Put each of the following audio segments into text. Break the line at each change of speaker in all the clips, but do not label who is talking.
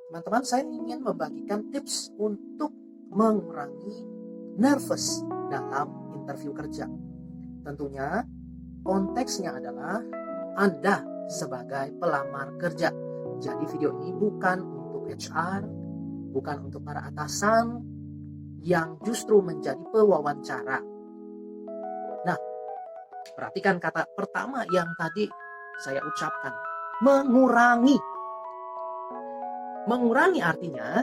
Teman-teman, saya ingin membagikan tips untuk mengurangi nervous dalam interview kerja. Tentunya konteksnya adalah Anda sebagai pelamar kerja. Jadi video ini bukan untuk HR, bukan untuk para atasan yang justru menjadi pewawancara. Nah, perhatikan kata pertama yang tadi saya ucapkan, mengurangi. Mengurangi artinya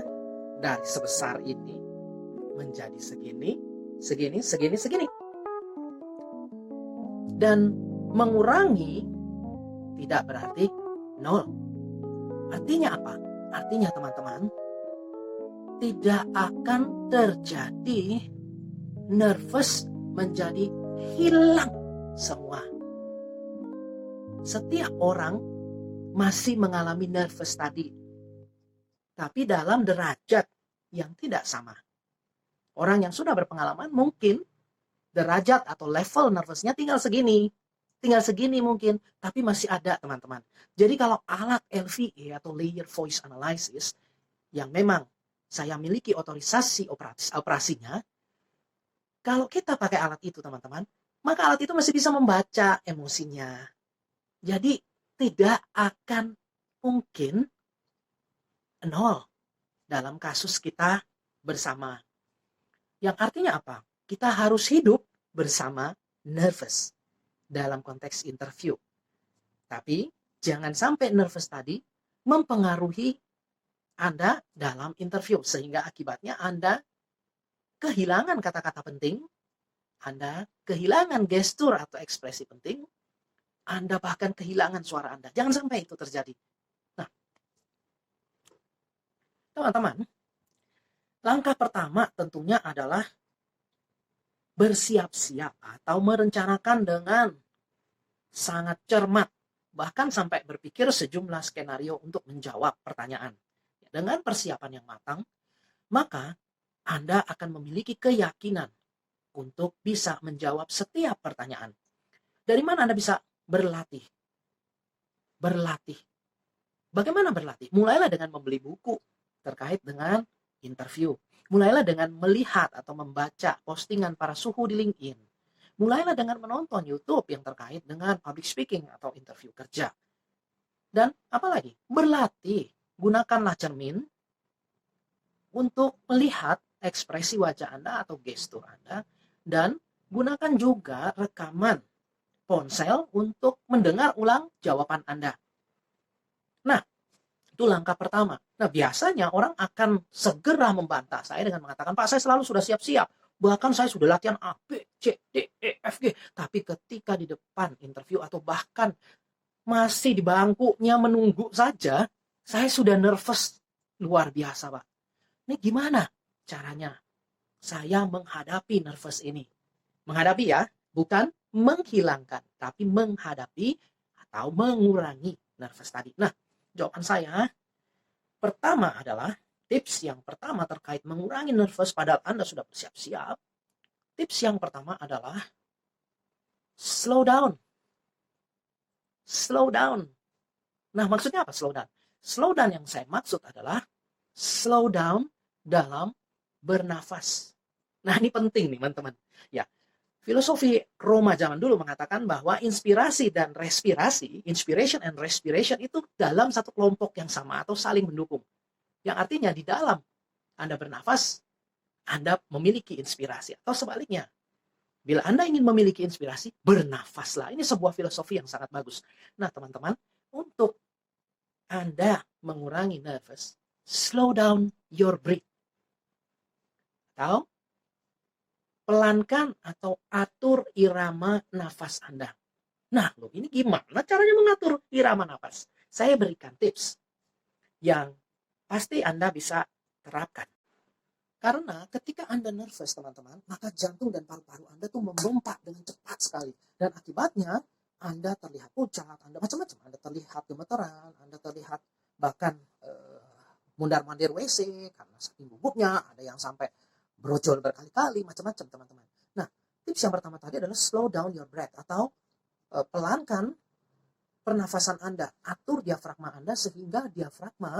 dari sebesar ini menjadi segini, segini, segini, segini. Dan mengurangi tidak berarti nol. Artinya apa? Artinya teman-teman, tidak akan terjadi nervous menjadi hilang semua. Setiap orang masih mengalami nervous tadi, tapi dalam derajat yang tidak sama. Orang yang sudah berpengalaman mungkin derajat atau level nervousnya tinggal segini mungkin, tapi masih ada teman-teman. Jadi kalau alat LVE atau Layer Voice Analysis yang memang saya miliki otorisasi operasinya, kalau kita pakai alat itu teman-teman, maka alat itu masih bisa membaca emosinya. Jadi tidak akan mungkin nol dalam kasus kita bersama. Yang artinya apa? Kita harus hidup bersama nervous dalam konteks interview. Tapi jangan sampai nervous tadi mempengaruhi Anda dalam interview, sehingga akibatnya Anda kehilangan kata-kata penting, Anda kehilangan gestur atau ekspresi penting, Anda bahkan kehilangan suara Anda. Jangan sampai itu terjadi. Nah, teman-teman, langkah pertama tentunya adalah bersiap-siap atau merencanakan dengan sangat cermat, bahkan sampai berpikir sejumlah skenario untuk menjawab pertanyaan. Dengan persiapan yang matang, maka Anda akan memiliki keyakinan untuk bisa menjawab setiap pertanyaan. Dari mana Anda bisa berlatih? Berlatih. Bagaimana berlatih? Mulailah dengan membeli buku terkait dengan interview. Mulailah dengan melihat atau membaca postingan para suhu di LinkedIn. Mulailah dengan menonton YouTube yang terkait dengan public speaking atau interview kerja. Dan apalagi? Berlatih. Gunakanlah cermin untuk melihat ekspresi wajah Anda atau gestur Anda. Dan gunakan juga rekaman ponsel untuk mendengar ulang jawaban Anda. Nah, itu langkah pertama. Nah, biasanya orang akan segera membantah saya dengan mengatakan, Pak, saya selalu sudah siap-siap. Bahkan saya sudah latihan A, B, C, D, E, F, G. Tapi ketika di depan interview atau bahkan masih di bangkunya menunggu saja, saya sudah nervous luar biasa, Pak. Ini gimana caranya saya menghadapi nervous ini? Menghadapi ya, bukan menghilangkan, tapi menghadapi atau mengurangi nervous tadi. Nah, jawaban saya pertama adalah, tips yang pertama terkait mengurangi nervous padahal Anda sudah bersiap-siap. Tips yang pertama adalah slow down. Slow down. Nah, maksudnya apa slow down? Slow down yang saya maksud adalah slow down dalam bernafas. Nah, ini penting nih, teman-teman. Ya, filosofi Roma zaman dulu mengatakan bahwa inspirasi dan respirasi, inspiration and respiration itu dalam satu kelompok yang sama atau saling mendukung. Yang artinya di dalam Anda bernafas, Anda memiliki inspirasi. Atau sebaliknya, bila Anda ingin memiliki inspirasi, bernafaslah. Ini sebuah filosofi yang sangat bagus. Nah, teman-teman, untuk Anda mengurangi nervous, slow down your breath. Atau pelankan atau atur irama nafas Anda. Nah, loh, ini gimana caranya mengatur irama nafas? Saya berikan tips yang pasti Anda bisa terapkan. Karena ketika Anda nervous, teman-teman, maka jantung dan paru-paru Anda tuh memompa dengan cepat sekali. Dan akibatnya Anda terlihat pucat, Anda macam-macam. Anda terlihat gemeteran, Anda terlihat bahkan mundar-mandir WC karena saking gugupnya, ada yang sampai brojol berkali-kali, macam-macam teman-teman. Nah, tips yang pertama tadi adalah slow down your breath atau pelankan pernafasan Anda, atur diafragma Anda sehingga diafragma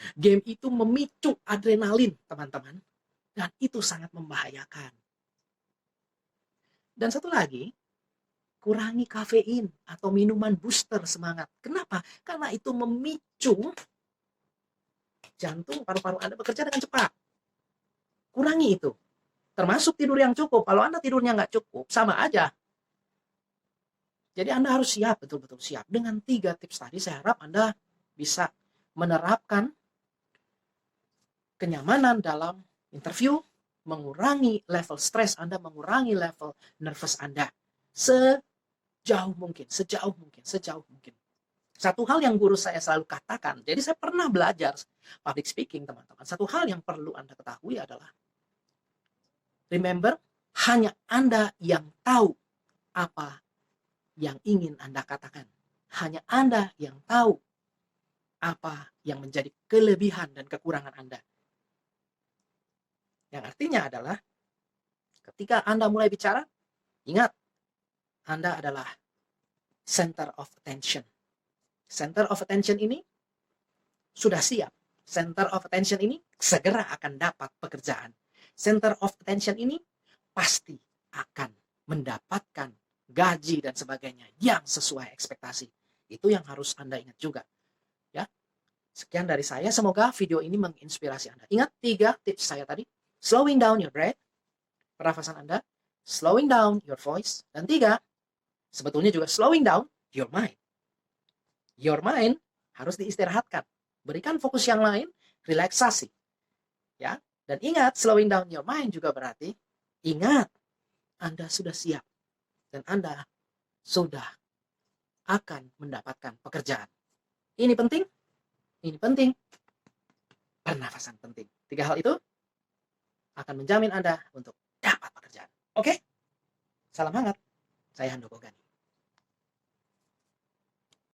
Game itu memicu adrenalin, teman-teman. Dan itu sangat membahayakan. Dan satu lagi, kurangi kafein atau minuman booster semangat. Kenapa? Karena itu memicu jantung, paru-paru Anda bekerja dengan cepat. Kurangi itu. Termasuk tidur yang cukup. Kalau Anda tidurnya nggak cukup, sama aja. Jadi Anda harus siap, betul-betul siap. Dengan 3 tips tadi, saya harap Anda bisa menerapkan kenyamanan dalam interview, mengurangi level stres Anda, mengurangi level nervous Anda. Sejauh mungkin. Satu hal yang guru saya selalu katakan, jadi saya pernah belajar public speaking, teman-teman. Satu hal yang perlu Anda ketahui adalah, remember, hanya Anda yang tahu apa yang ingin Anda katakan. Hanya Anda yang tahu apa yang menjadi kelebihan dan kekurangan Anda. Yang artinya adalah, ketika Anda mulai bicara, ingat, Anda adalah center of attention. Center of attention ini sudah siap. Center of attention ini segera akan dapat pekerjaan. Center of attention ini pasti akan mendapatkan gaji dan sebagainya yang sesuai ekspektasi. Itu yang harus Anda ingat juga. Ya. Sekian dari saya, semoga video ini menginspirasi Anda. Ingat 3 tips saya tadi. Slowing down your breath, pernafasan Anda. Slowing down your voice. Dan 3, sebetulnya juga slowing down your mind. Your mind harus diistirahatkan. Berikan fokus yang lain, relaksasi. Ya. Dan ingat, slowing down your mind juga berarti, ingat, Anda sudah siap. Dan Anda sudah akan mendapatkan pekerjaan. Ini penting, pernafasan penting. 3 hal itu akan menjamin Anda untuk dapat pekerjaan. Oke? Salam hangat. Saya Handoko Gani.